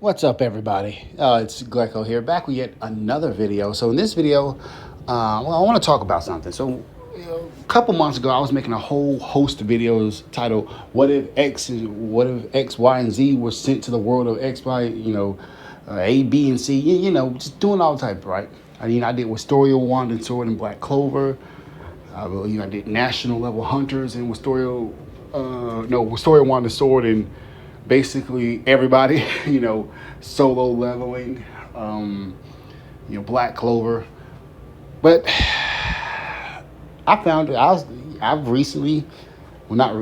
What's up, everybody? It's Glecko here, back with yet another video. So in this video, I want to talk about something. So a couple months ago, I was making a whole host of videos titled "What if what if X, Y, and Z were sent to the world of X, Y, A, B, and C." Just doing all type, right? I did Wistoria, Wand, and Sword, and Black Clover. I did national level hunters and Wistoria, Wand, and Sword, and basically everybody, solo leveling, Black Clover. But I found I've recently, not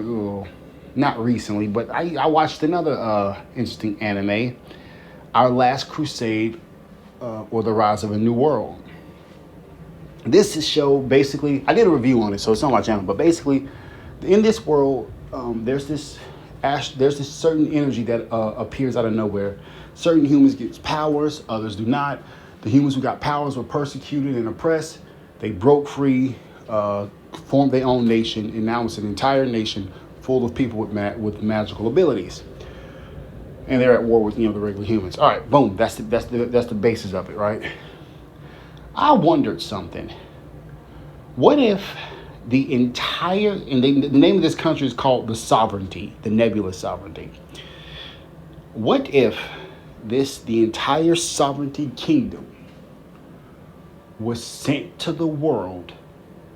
recently, but I watched another interesting anime, Our Last Crusade, or The Rise of a New World. This is show basically, I did a review on it, so it's on my channel. But basically, in this world, there's this certain energy that appears out of nowhere. Certain humans get powers, others do not. The humans who got powers were persecuted and oppressed. They broke free, formed their own nation, and now it's an entire nation full of people with magical abilities. And they're at war with the regular humans. All right, boom. That's the basis of it, right? I wondered something. What if the entire, and the name of this country is called the Sovereignty, the Nebula Sovereignty. What if the entire Sovereignty Kingdom was sent to the world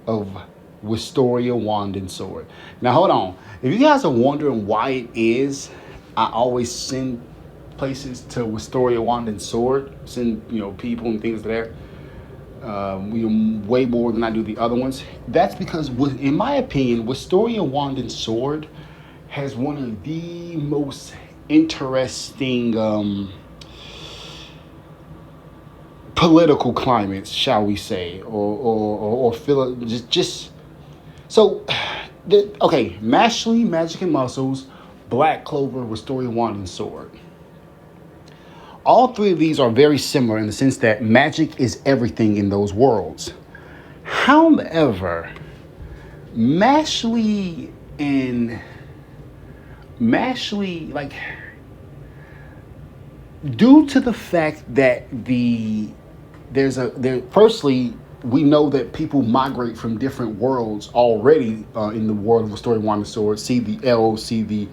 of Wistoria, Wand, and Sword? Now hold on. If you guys are wondering why it is I always send places to Wistoria, Wand, and Sword, send people and things there, way more than I do the other ones. That's because, in my opinion, Wistoria, Wand, and Sword has one of the most interesting political climates, shall we say, or feel just so. Okay, Mashley, Magic and Muscles, Black Clover, Wistoria, Wand, and Sword. All three of these are very similar in the sense that magic is everything in those worlds. However, Mashley, like, due to the fact that firstly, we know that people migrate from different worlds already in the world of the story Wand and Sword. See the elves, see the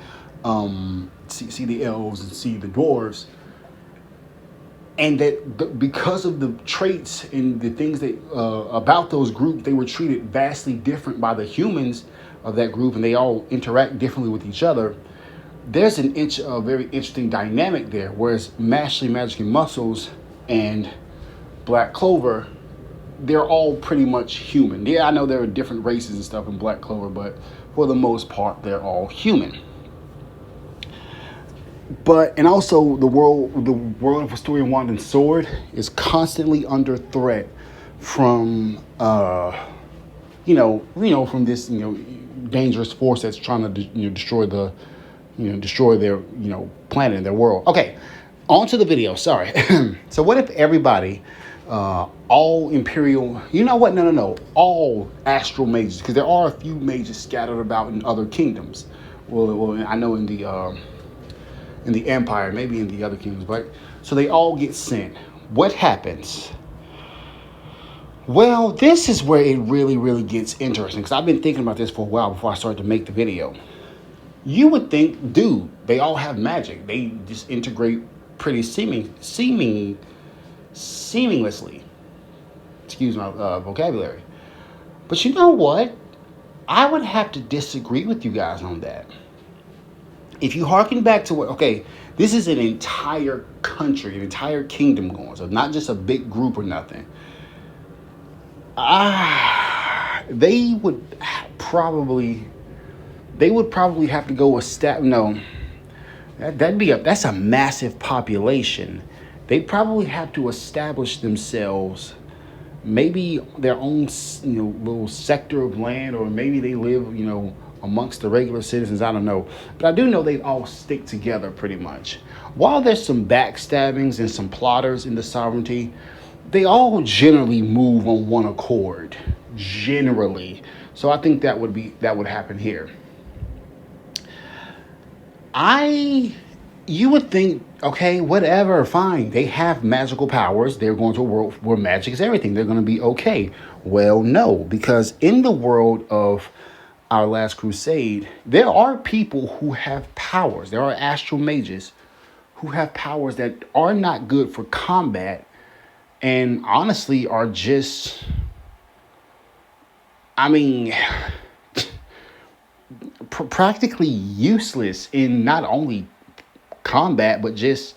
elves, and see the dwarves. And that because of the traits and the things that about those groups, they were treated vastly different by the humans of that group, and they all interact differently with each other. There's a very interesting dynamic there. Whereas Mashley, Magic and Muscles, and Black Clover, they're all pretty much human. Yeah, I know there are different races and stuff in Black Clover, but for the most part, they're all human. And also the world of Wistoria, Wand, and Sword is constantly under threat from from this dangerous force that's trying to destroy their planet and their world. Okay, on to the video. Sorry. So what if everybody, all Imperial, no, all astral mages, because there are a few mages scattered about in other kingdoms. Well, I know in the Empire, maybe in the other kingdoms, but so they all get sent. What happens? Well, this is where it really, really gets interesting, because I've been thinking about this for a while before I started to make the video. You would think, dude, they all have magic. They just integrate pretty seamlessly. Excuse my vocabulary. But you know what? I would have to disagree with you guys on that. If you harken back to this is an entire country, an entire kingdom going, so not just a big group or nothing. They would probably have to go that's a massive population. They'd probably have to establish themselves, maybe their own little sector of land, or maybe they live amongst the regular citizens. I don't know, but I do know they all stick together pretty much. While there's some backstabbings and some plotters in the Sovereignty, they all generally move on one accord, generally. So I think that would happen here. You would think, okay, whatever, fine. They have magical powers. They're going to a world where magic is everything. They're going to be okay. Well, no, because in the world of our last crusade, there are people who have powers. There are astral mages who have powers that are not good for combat and honestly are just, I mean, practically useless in not only combat, but just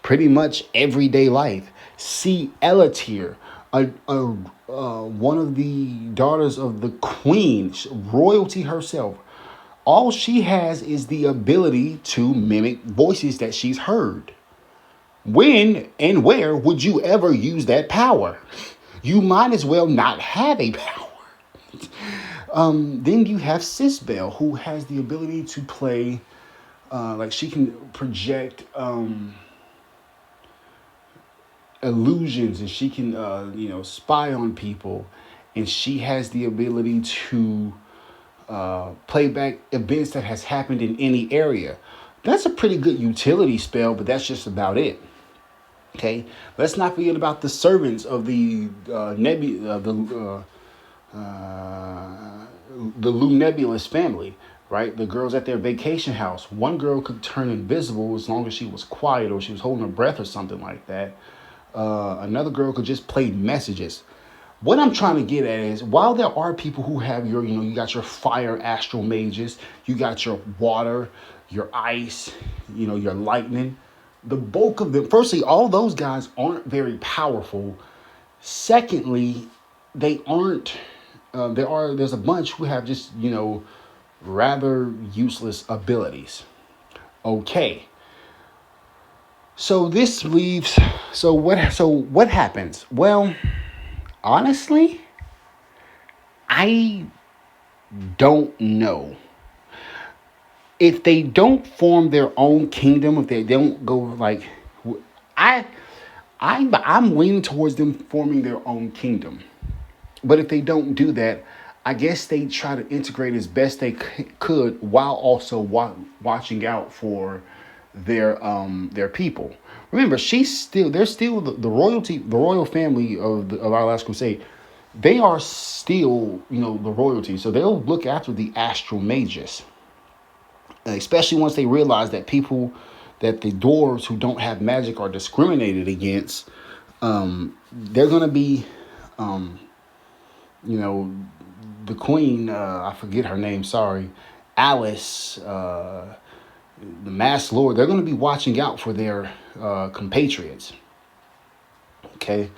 pretty much everyday life. See Elatir, one of the daughters of the queen, royalty herself. All she has is the ability to mimic voices that she's heard. When and where would you ever use that power? You might as well not have a power. Then you have Sisbel, who has the ability to play, like she can project illusions, and she can, spy on people, and she has the ability to play back events that has happened in any area. That's a pretty good utility spell, but that's just about it. Okay, let's not forget about the servants of the the Lunebulous family, right? The girls at their vacation house. One girl could turn invisible as long as she was quiet or she was holding her breath or something like that. Another girl could just play messages. What I'm trying to get at is, while there are people who have you got your fire astral mages, you got your water, your ice, your lightning. The bulk of them, firstly, all those guys aren't very powerful. Secondly, they aren't. There's a bunch who have just rather useless abilities. Okay. So this leaves. So what happens? Well, honestly, I don't know. If they don't form their own kingdom, if they don't go like, I, I'm leaning towards them forming their own kingdom. But if they don't do that, I guess they try to integrate as best they could while also watching out for their people. Remember, they're still the royalty, the royal family of our last crusade. They are still the royalty, so they'll look after the astral mages, especially once they realize that the dwarves who don't have magic are discriminated against. They're gonna be, the queen. I forget her name. Sorry, Alice. The masked lord. They're gonna be watching out for their compatriots. Okay.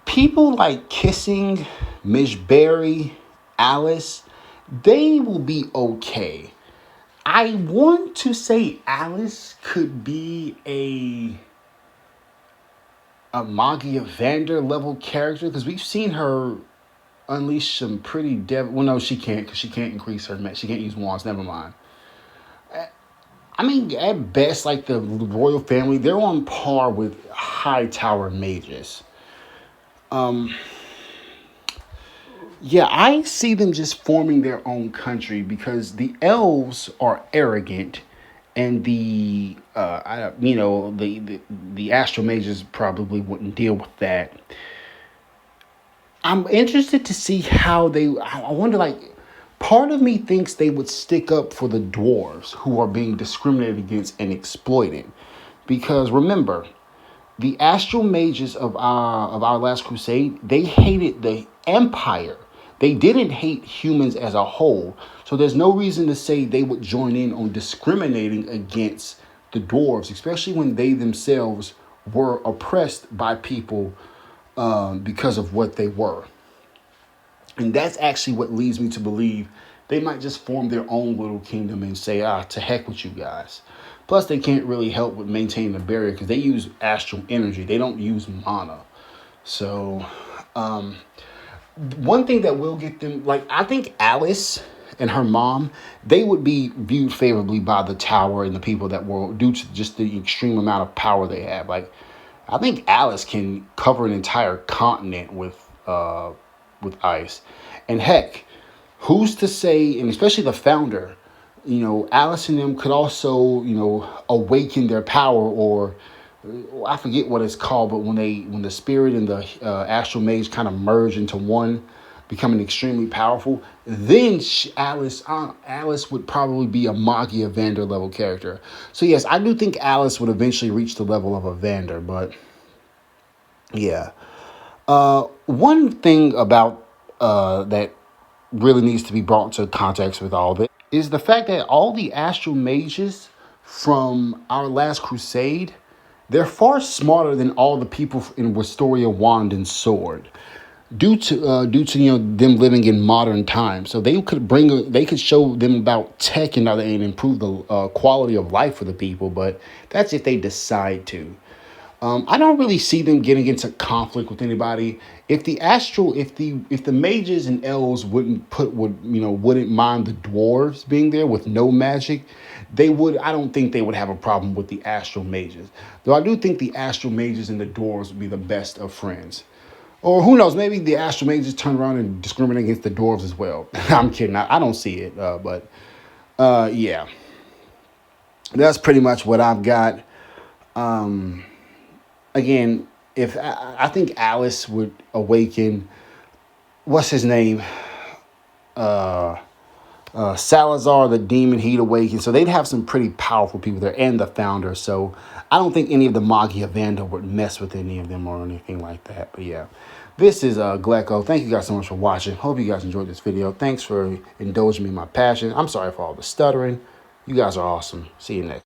People like Kissing, Miss Berry, Alice, they will be okay. I want to say Alice could be a Magia Vander level character, because we've seen her unleash some pretty well, no, she can't, because she can't increase her she can't use wands. Never mind. I mean, at best, like the royal family, they're on par with high tower mages. Yeah, I see them just forming their own country because the elves are arrogant, and the astral mages probably wouldn't deal with that. I'm interested to see how they. I wonder, like, part of me thinks they would stick up for the dwarves who are being discriminated against and exploited, because remember, the astral mages of our last crusade, they hated the empire. They didn't hate humans as a whole. So there's no reason to say they would join in on discriminating against the dwarves, especially when they themselves were oppressed by people because of what they were. And that's actually what leads me to believe they might just form their own little kingdom and say, to heck with you guys. Plus, they can't really help with maintaining the barrier because they use astral energy. They don't use mana. So, one thing that will get them, like, I think Alice and her mom, they would be viewed favorably by the tower and the people that were, due to just the extreme amount of power they have. Like, I think Alice can cover an entire continent with ice. And heck, who's to say, and especially the founder, Alice and them could also, awaken their power, or I forget what it's called, but when the spirit and the astral mage kind of merge into one, becoming extremely powerful, then Alice would probably be a Magi Evander level character. So yes, I do think Alice would eventually reach the level of Evander, but yeah. One thing about that really needs to be brought into context with all this is the fact that all the astral mages from our last crusade, they're far smarter than all the people in Wistoria Wand and Sword, due to them living in modern times. So they could show them about tech and improve the quality of life for the people, but that's if they decide to. I don't really see them getting into conflict with anybody. If the mages and elves wouldn't mind the dwarves being there with no magic, they would. I don't think they would have a problem with the astral mages. Though I do think the astral mages and the dwarves would be the best of friends. Or who knows? Maybe the astral mages turn around and discriminate against the dwarves as well. I'm kidding. I don't see it. But yeah, that's pretty much what I've got. Again, if I think Alice would awaken, what's his name? Salazar, the demon, he'd awaken. So they'd have some pretty powerful people there, and the founder. So I don't think any of the Magi Evander would mess with any of them or anything like that. But yeah, this is Glecko. Thank you guys so much for watching. Hope you guys enjoyed this video. Thanks for indulging me in my passion. I'm sorry for all the stuttering. You guys are awesome. See you next.